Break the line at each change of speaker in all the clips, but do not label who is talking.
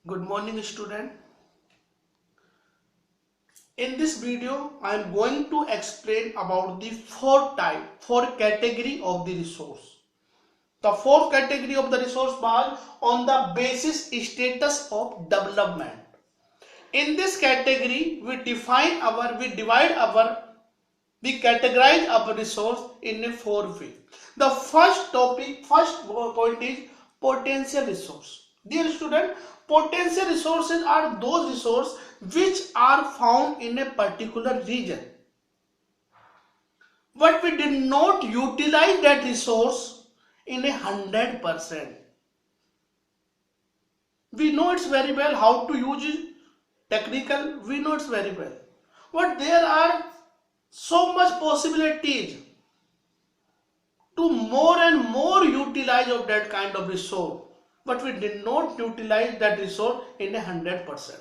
Good morning, student. In this video, I am going to explain about the four category of the resource. The fourth category of the resource was on the basis status of development. In this category, we categorize our resource in a four way. The first point is potential resource. Dear student, potential resources are those resources which are found in a particular region, but we did not utilize that resource in 100%. We know it's very well how to use it, technical, we know it's very well, but there are so much possibilities to more and more utilize of that kind of resource, but we did not utilize that resource in 100%.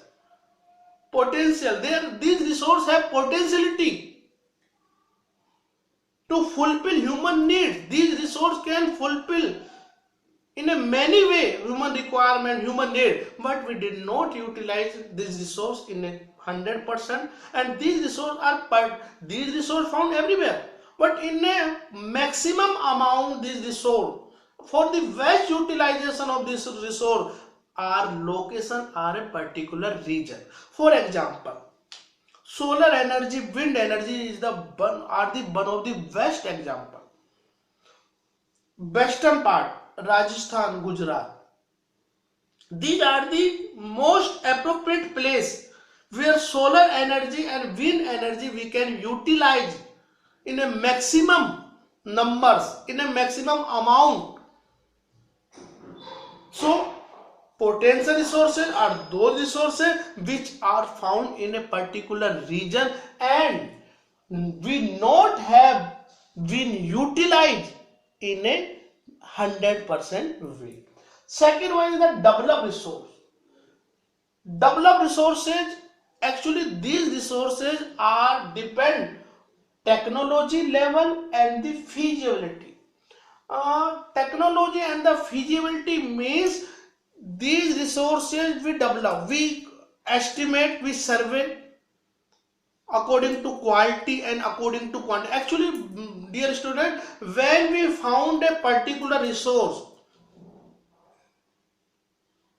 Potential, these resources have potentiality to fulfill human needs. These resources can fulfill in a many way human requirement, human need, but we did not utilize this resource in 100%. And these resources found everywhere, but in a maximum amount these resource for the best utilization of this resource are location are a particular region. For example, solar energy, wind energy is one of the best example. Western part, Rajasthan, Gujarat. These are the most appropriate place where solar energy and wind energy we can utilize in a maximum numbers, in a maximum amount. So potential resources are those resources which are found in a particular region and we not have been utilized in a 100% way. Second one is the developed resource. Developed resources, actually these resources are depend technology level and the feasibility. Technology and the feasibility means these resources we develop, we estimate, we survey according to quality and according to quantity. Actually, dear student, when we found a particular resource,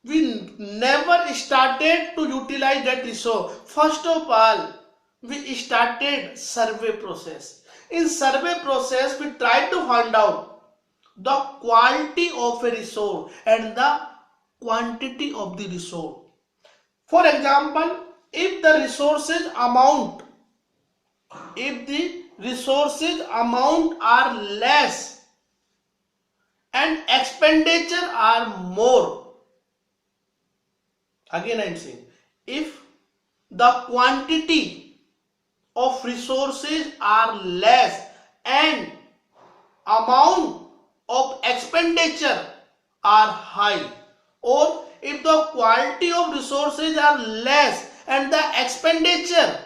we never started to utilize that resource. First of all, we started survey process. In survey process, we try to find out the quality of a resource and the quantity of the resource. For example, if the resources amount are less and expenditure are more, again I am saying, if the quantity of resources are less and amount of expenditure are high, or if the quality of resources are less and the expenditure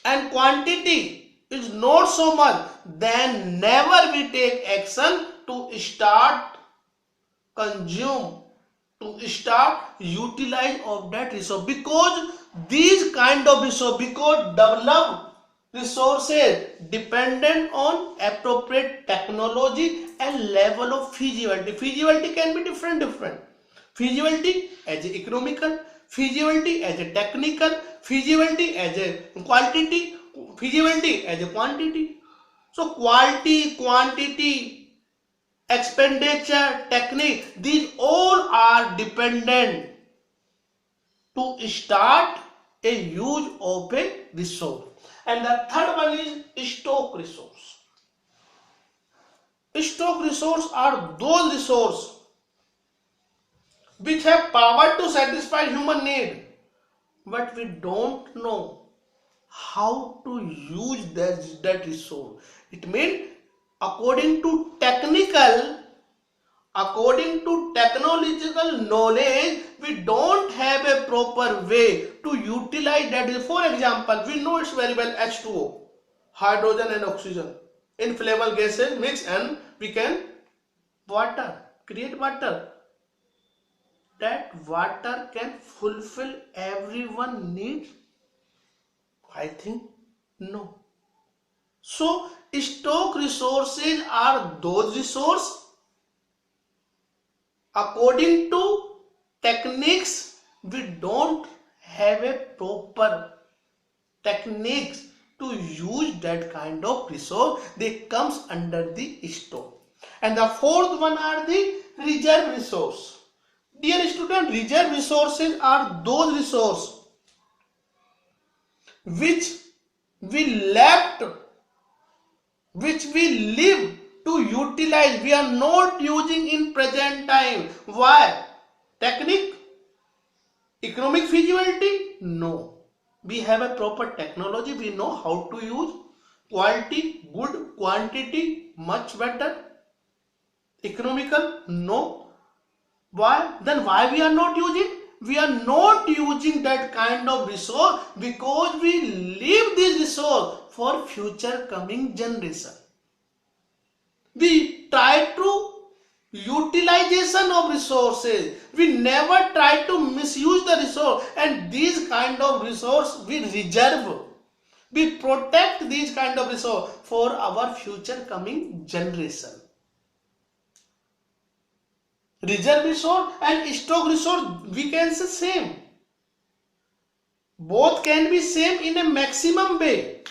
and quantity is not so much, then never we take action to start consume, to start utilize of that resource, because these kind of resource, because developed resources dependent on appropriate technology and level of feasibility. Feasibility can be different. Feasibility as a economical, feasibility as a technical, feasibility as a quantity, feasibility as a quantity. So quality, quantity, expenditure, technique, these all are dependent to start a use of a resource. And the third one is stock resource. Stock resource are those resources which have power to satisfy human need, but we don't know how to use that resource. It means according to technological knowledge, we don't have a proper way to utilize that. For example, we know it's very well H2O, hydrogen and oxygen, inflammable gases mix and we can create water. that water can fulfill everyone's need? I think no. So stock resources are those resources according to techniques. We don't have a proper techniques to use that kind of resource. They comes under the stock. And the fourth one are the reserve resource. Dear student, reserve resources are those resources which we left, which we live to utilize. We are not using in present time. Why? Technique? Economic feasibility? No. We have a proper technology. We know how to use. Quality good, quantity much better. Economical? No. Why? Then why we are not using? We are not using that kind of resource because we leave this resource for future coming generation. We try to utilization of resources. We never try to misuse the resource, and these kind of resource we reserve. We protect these kind of resource for our future coming generation. Reserve resource and stock resource, we can say same. Both can be same in a maximum way.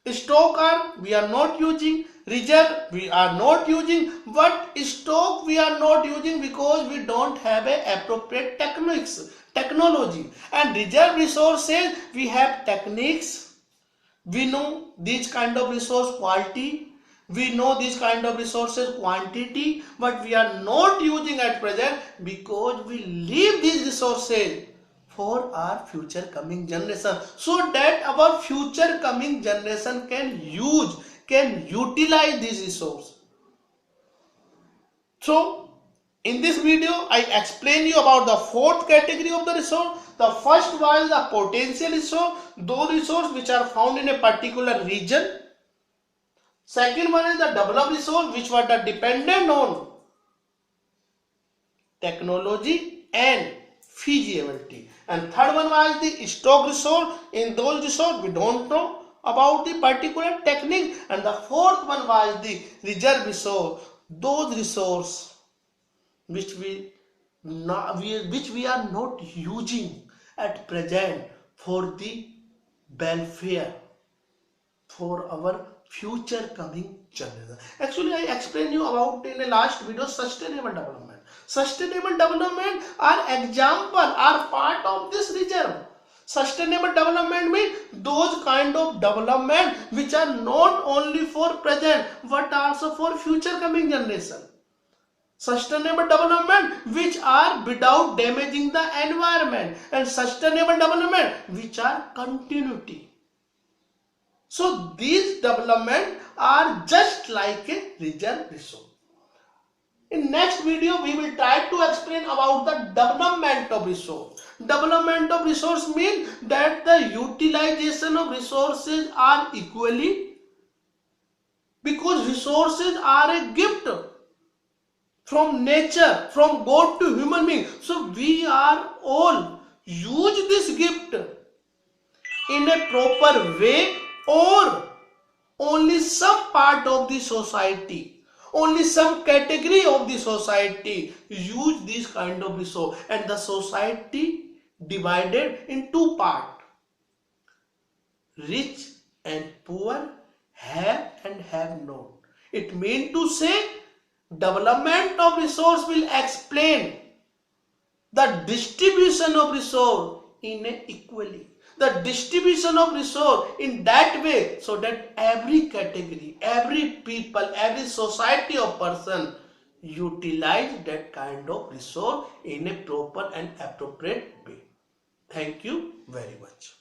Stock are we are not using, reserve we are not using, but stock we are not using because we don't have a appropriate technology. And reserve resources we have techniques. We know these kind of resource quality. We know these kind of resources quantity, but we are not using at present because we leave these resources for our future coming generation, so that our future coming generation can utilize these resources. So in this video I explain you about the fourth category of the resource. The first was the potential resource, those resources which are found in a particular region. Second one is the developed resource, which were the dependent on technology and feasibility. And third one was the stock resource. In those resources we don't know about the particular technique. And the fourth one was the reserve resource, those resources which we are not using at present for the welfare, for our future coming generation. Actually, I explained you about in the last video sustainable development. Sustainable development are example, are part of this reserve. Sustainable development means those kind of development which are not only for present but also for future coming generation. Sustainable development which are without damaging the environment, and sustainable development which are continuity. So these development are just like a reserve resource. In next video we will try to explain about the development of resource. Development of resource means that the utilization of resources are equally, because resources are a gift from nature, from God to human being. So we are all use this gift in a proper way, or only some part of the society, only some category of the society use this kind of resource, and the society divided in two parts: rich and poor, have and have not. It means to say development of resource will explain the distribution of resource in a equally, the distribution of resource in that way, so that every category, every people, every society of person utilize that kind of resource in a proper and appropriate way. Thank you very much.